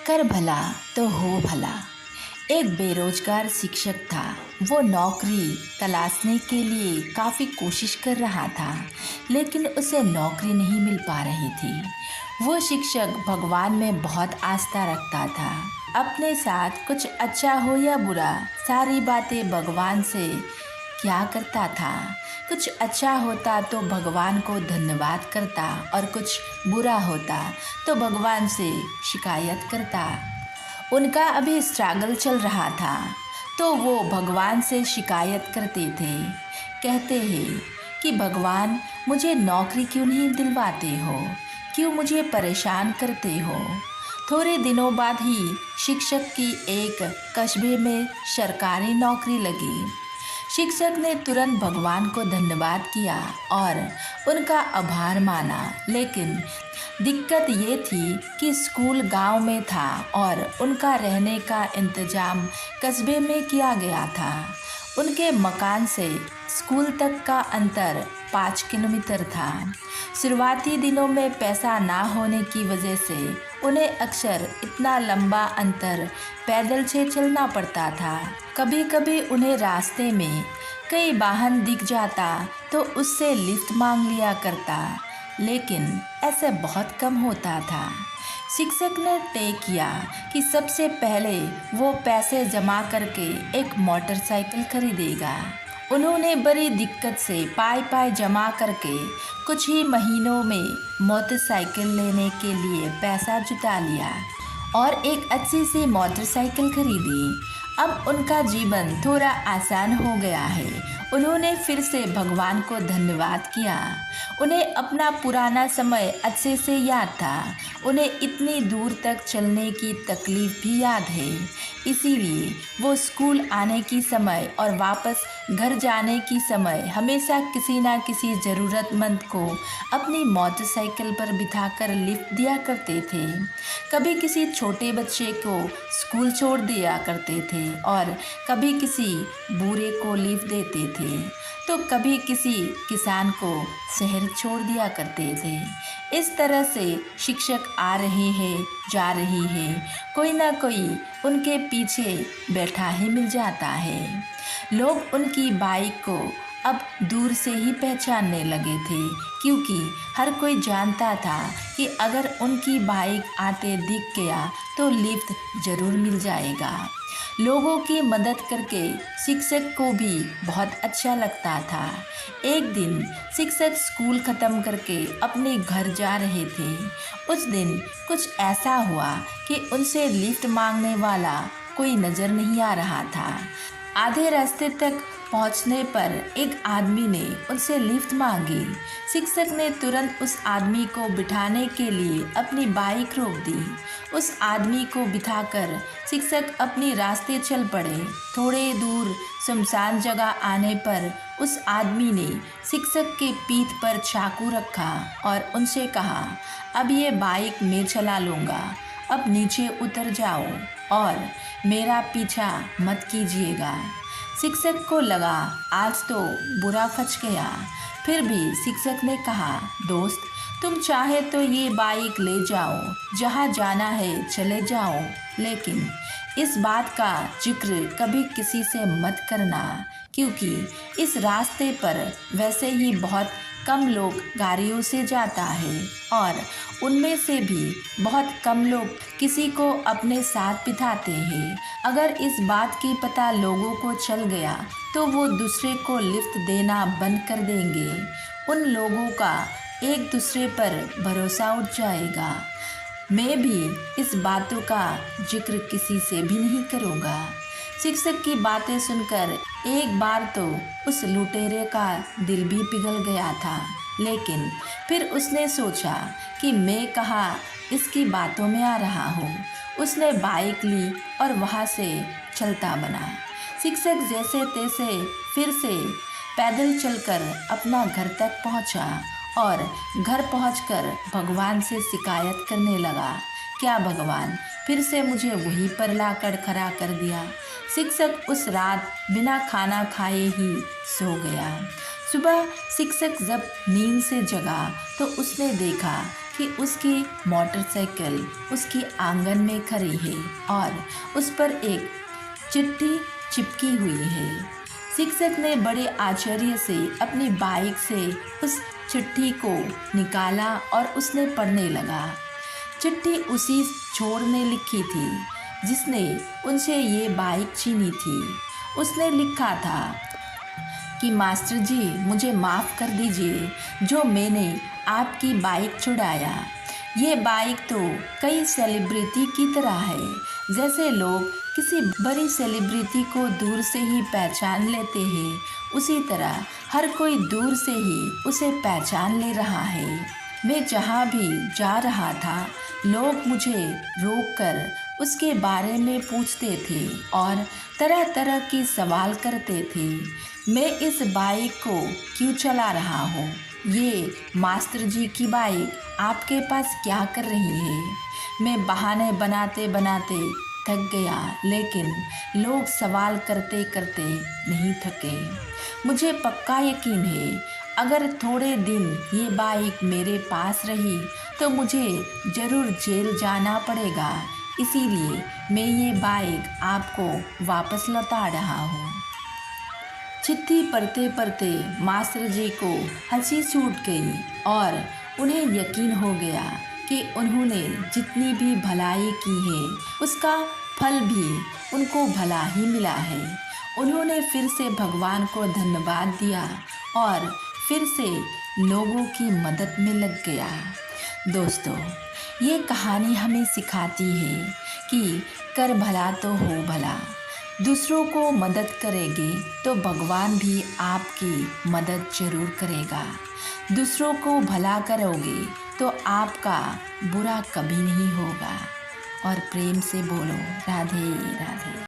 कर भला तो हो भला। एक बेरोजगार शिक्षक था। वो नौकरी तलाशने के लिए काफ़ी कोशिश कर रहा था, लेकिन उसे नौकरी नहीं मिल पा रही थी। वो शिक्षक भगवान में बहुत आस्था रखता था। अपने साथ कुछ अच्छा हो या बुरा, सारी बातें भगवान से क्या करता था। कुछ अच्छा होता तो भगवान को धन्यवाद करता और कुछ बुरा होता तो भगवान से शिकायत करता। उनका अभी स्ट्रगल चल रहा था तो वो भगवान से शिकायत करते थे। कहते हैं कि भगवान, मुझे नौकरी क्यों नहीं दिलवाते हो, क्यों मुझे परेशान करते हो। थोड़े दिनों बाद ही शिक्षक की एक कस्बे में सरकारी नौकरी लगी। शिक्षक ने तुरंत भगवान को धन्यवाद किया और उनका आभार माना, लेकिन दिक्कत ये थी कि स्कूल गांव में था और उनका रहने का इंतजाम कस्बे में किया गया था। उनके मकान से स्कूल तक का अंतर 5 किलोमीटर था। शुरुआती दिनों में पैसा ना होने की वजह से उन्हें अक्सर इतना लंबा अंतर पैदल से चलना पड़ता था। कभी कभी उन्हें रास्ते में कई वाहन दिख जाता तो उससे लिफ्ट मांग लिया करता, लेकिन ऐसे बहुत कम होता था। शिक्षक ने तय किया कि सबसे पहले वो पैसे जमा करके एक मोटरसाइकिल खरीदेगा। उन्होंने बड़ी दिक्कत से पाई जमा करके कुछ ही महीनों में मोटरसाइकिल लेने के लिए पैसा जुटा लिया और एक अच्छी सी मोटरसाइकिल खरीदी। अब उनका जीवन थोड़ा आसान हो गया है। उन्होंने फिर से भगवान को धन्यवाद किया। उन्हें अपना पुराना समय अच्छे से याद था। उन्हें इतनी दूर तक चलने की तकलीफ भी याद है। इसीलिए वो स्कूल आने की समय और वापस घर जाने की समय हमेशा किसी न किसी ज़रूरतमंद को अपनी मोटरसाइकिल पर बिठाकर लिफ्ट दिया करते थे। कभी किसी छोटे बच्चे को स्कूल छोड़ दिया करते थे और कभी किसी बूढ़े को लिफ्ट देते थे, तो कभी किसी किसान को शहर छोड़ दिया करते थे। इस तरह से शिक्षक आ रहे हैं, जा रही है, कोई ना कोई उनके पीछे बैठा ही मिल जाता है। लोग उनकी बाइक को अब दूर से ही पहचानने लगे थे, क्योंकि हर कोई जानता था कि अगर उनकी बाइक आते दिख गया तो लिफ्ट ज़रूर मिल जाएगा। लोगों की मदद करके शिक्षक को भी बहुत अच्छा लगता था। एक दिन शिक्षक स्कूल ख़त्म करके अपने घर जा रहे थे। उस दिन कुछ ऐसा हुआ कि उनसे लिफ्ट मांगने वाला कोई नज़र नहीं आ रहा था। आधे रास्ते तक पहुंचने पर एक आदमी ने उनसे लिफ्ट मांगी। शिक्षक ने तुरंत उस आदमी को बिठाने के लिए अपनी बाइक रोक दी। उस आदमी को बिठाकर शिक्षक अपने रास्ते चल पड़े। थोड़े दूर सुनसान जगह आने पर उस आदमी ने शिक्षक के पीठ पर चाकू रखा और उनसे कहा, अब ये बाइक मैं चला लूँगा, अब नीचे उतर जाओ और मेरा पीछा मत कीजिएगा। शिक्षक को लगा आज तो बुरा फंस गया। फिर भी शिक्षक ने कहा, दोस्त, तुम चाहे तो ये बाइक ले जाओ, जहाँ जाना है चले जाओ, लेकिन इस बात का जिक्र कभी किसी से मत करना, क्योंकि इस रास्ते पर वैसे ही बहुत कम लोग गाड़ियों से जाता है और उनमें से भी बहुत कम लोग किसी को अपने साथ बिठाते हैं। अगर इस बात की पता लोगों को चल गया तो वो दूसरे को लिफ्ट देना बंद कर देंगे। उन लोगों का एक दूसरे पर भरोसा उठ जाएगा। मैं भी इस बातों का जिक्र किसी से भी नहीं करूँगा। शिक्षक की बातें सुनकर एक बार तो उस लुटेरे का दिल भी पिघल गया था, लेकिन फिर उसने सोचा कि मैं कहाँ इसकी बातों में आ रहा हूँ। उसने बाइक ली और वहाँ से चलता बना। शिक्षक जैसे तैसे फिर से पैदल चलकर अपना घर तक पहुँचा और घर पहुँचकर भगवान से शिकायत करने लगा, क्या भगवान, फिर से मुझे वहीं पर लाकर खड़ा कर दिया। शिक्षक उस रात बिना खाना खाए ही सो गया। सुबह शिक्षक जब नींद से जगा तो उसने देखा कि उसकी मोटरसाइकिल उसकी आंगन में खड़ी है और उस पर एक चिट्ठी चिपकी हुई है। शिक्षक ने बड़े आश्चर्य से अपनी बाइक से उस चिट्ठी को निकाला और उसने पढ़ने लगा। चिट्ठी उसी छोर ने लिखी थी जिसने उनसे ये बाइक छीनी थी। उसने लिखा था कि मास्टर जी, मुझे माफ़ कर दीजिए जो मैंने आपकी बाइक छुड़ाया। ये बाइक तो कई सेलिब्रिटी की तरह है। जैसे लोग किसी बड़ी सेलिब्रिटी को दूर से ही पहचान लेते हैं, उसी तरह हर कोई दूर से ही उसे पहचान ले रहा है। मैं जहाँ भी जा रहा था, लोग मुझे रोककर उसके बारे में पूछते थे और तरह तरह के सवाल करते थे। मैं इस बाइक को क्यों चला रहा हूँ? ये मास्टर जी की बाइक आपके पास क्या कर रही है? मैं बहाने बनाते बनाते थक गया, लेकिन लोग सवाल करते करते नहीं थके। मुझे पक्का यकीन है अगर थोड़े दिन ये बाइक मेरे पास रही तो मुझे ज़रूर जेल जाना पड़ेगा। इसीलिए मैं ये बाइक आपको वापस लौटा रहा हूँ। चिट्ठी पढ़ते पढ़ते मास्टर जी को हंसी छूट गई और उन्हें यकीन हो गया कि उन्होंने जितनी भी भलाई की है उसका फल भी उनको भला ही मिला है। उन्होंने फिर से भगवान को धन्यवाद दिया और फिर से लोगों की मदद में लग गया। दोस्तों, ये कहानी हमें सिखाती है कि कर भला तो हो भला। दूसरों को मदद करेंगे तो भगवान भी आपकी मदद जरूर करेगा। दूसरों को भला करोगे तो आपका बुरा कभी नहीं होगा। और प्रेम से बोलो राधे राधे।